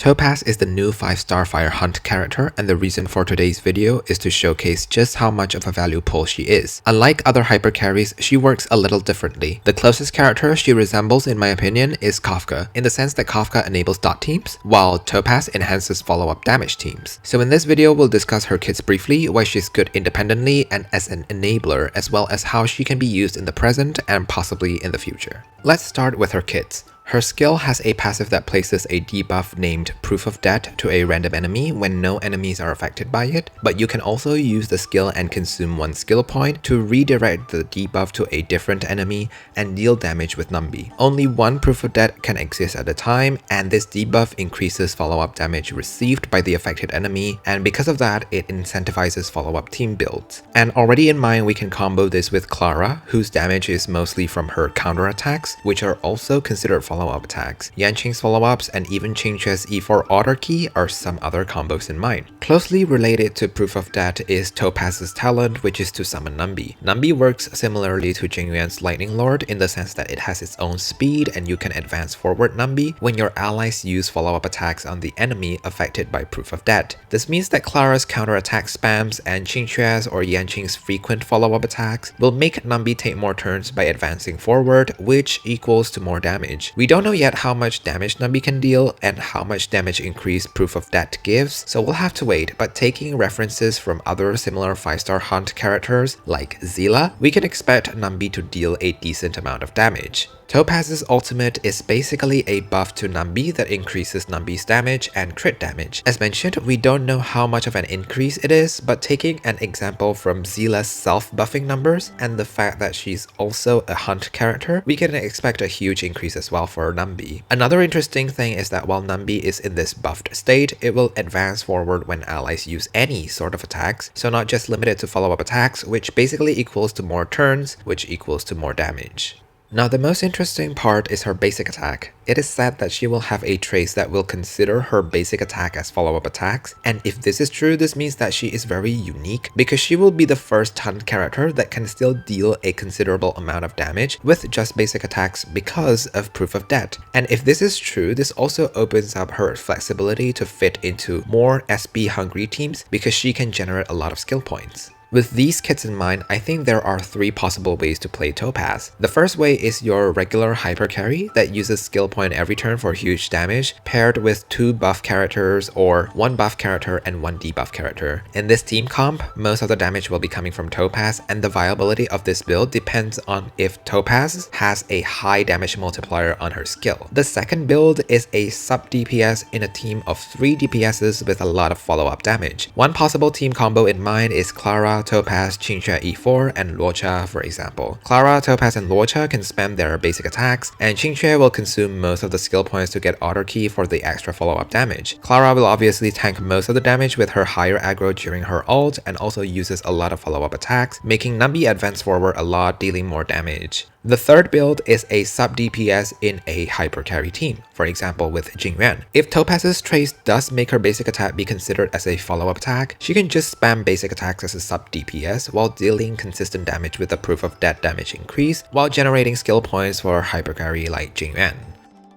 Topaz is the new 5-star Fire Hunt character, and the reason for today's video is to showcase just how much of a value pull she is. Unlike other hypercarries, she works a little differently. The closest character she resembles in my opinion is Kafka, in the sense that Kafka enables dot teams, while Topaz enhances follow-up damage teams. So in this video we'll discuss her kits briefly, why she's good independently and as an enabler, as well as how she can be used in the present and possibly in the future. Let's start with her kits. Her skill has a passive that places a debuff named Proof of Debt to a random enemy when no enemies are affected by it, but you can also use the skill and consume one skill point to redirect the debuff to a different enemy and deal damage with Numby. Only one Proof of Debt can exist at a time, and this debuff increases follow-up damage received by the affected enemy, and because of that, it incentivizes follow-up team builds. And already in mind, we can combo this with Clara, whose damage is mostly from her counterattacks, which are also considered follow-up attacks. Yanqing's follow-ups and even Qingque's E4 Order Key are some other combos in mind. Closely related to Proof of Debt is Topaz's talent, which is to summon Numby. Numby works similarly to Jingyuan's Lightning Lord in the sense that it has its own speed and you can advance forward Numby when your allies use follow-up attacks on the enemy affected by Proof of Debt. This means that Clara's counterattack spams and Qingque's or Yanqing's frequent follow-up attacks will make Numby take more turns by advancing forward, which equals to more damage. We don't know yet how much damage Numby can deal and how much damage increase Proof of Debt gives, so we'll have to wait, but taking references from other similar 5-star Hunt characters like Zila, we can expect Numby to deal a decent amount of damage. Topaz's ultimate is basically a buff to Numby that increases Numby's damage and crit damage. As mentioned, we don't know how much of an increase it is, but taking an example from Zila's self-buffing numbers and the fact that she's also a Hunt character, we can expect a huge increase as well for Numby. Another interesting thing is that while Numby is in this buffed state, it will advance forward when allies use any sort of attacks, so not just limited to follow-up attacks, which basically equals to more turns, which equals to more damage. Now the most interesting part is her basic attack. It is said that she will have a trace that will consider her basic attack as follow-up attacks, and if this is true, this means that she is very unique because she will be the first Hunt character that can still deal a considerable amount of damage with just basic attacks because of Proof of Debt. And if this is true, this also opens up her flexibility to fit into more SP hungry teams because she can generate a lot of skill points. With these kits in mind, I think there are 3 possible ways to play Topaz. The first way is your regular Hypercarry that uses skill point every turn for huge damage, paired with 2 buff characters or 1 buff character and 1 debuff character. In this team comp, most of the damage will be coming from Topaz, and the viability of this build depends on if Topaz has a high damage multiplier on her skill. The second build is a sub-DPS in a team of 3 DPSs with a lot of follow-up damage. One possible team combo in mind is Clara, Topaz, Qingque E4, and Luocha, for example. Clara, Topaz, and Luocha can spam their basic attacks, and Qingque will consume most of the skill points to get Order Key for the extra follow-up damage. Clara will obviously tank most of the damage with her higher aggro during her ult, and also uses a lot of follow-up attacks, making Numby advance forward a lot, dealing more damage. The third build is a sub-DPS in a Hypercarry team, for example with Jingyuan. If Topaz's trace does make her basic attack be considered as a follow-up attack, she can just spam basic attacks as a sub-DPS while dealing consistent damage with a Proof of Debt damage increase, while generating skill points for Hypercarry like Jingyuan.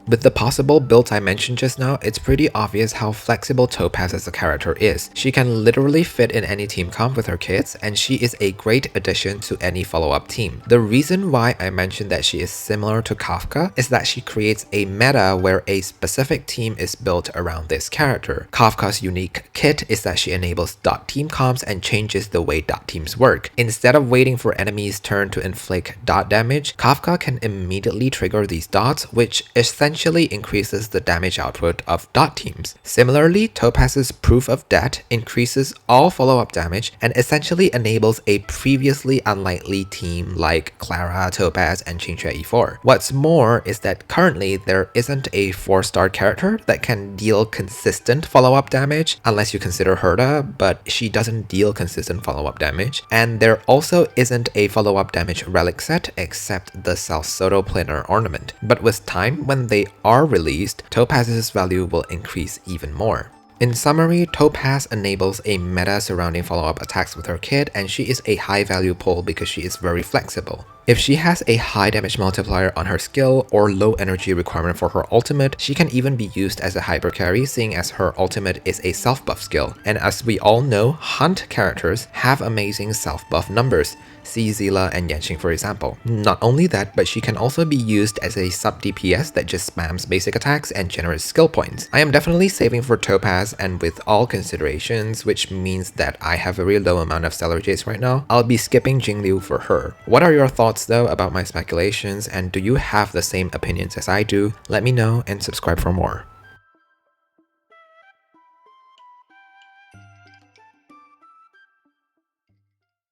With the possible builds I mentioned just now, it's pretty obvious how flexible Topaz as a character is. She can literally fit in any team comp with her kits, and she is a great addition to any follow-up team. The reason why I mentioned that she is similar to Kafka is that she creates a meta where a specific team is built around this character. Kafka's unique kit is that she enables dot team comps and changes the way dot teams work. Instead of waiting for enemies' turn to inflict dot damage, Kafka can immediately trigger these dots, which essentially increases the damage output of dot teams. Similarly, Topaz's Proof of Debt increases all follow-up damage and essentially enables a previously unlikely team like Clara, Topaz, and Qingque E4. What's more is that currently there isn't a 4-star character that can deal consistent follow-up damage, unless you consider Herda, but she doesn't deal consistent follow-up damage, and there also isn't a follow-up damage relic set except the Salsodo Planar Ornament. But with time, when they are released, Topaz's value will increase even more. In summary, Topaz enables a meta surrounding follow-up attacks with her kit, and she is a high value pull because she is very flexible. If she has a high damage multiplier on her skill or low energy requirement for her ultimate, she can even be used as a hypercarry, seeing as her ultimate is a self-buff skill. And as we all know, Hunt characters have amazing self-buff numbers. See Zila and Yanqing for example. Not only that, but she can also be used as a sub DPS that just spams basic attacks and generates skill points. I am definitely saving for Topaz, and with all considerations, which means that I have a very low amount of stellar jades right now, I'll be skipping Jingliu for her. What are your thoughts though about my speculations, and do you have the same opinions as I do? Let me know and subscribe for more.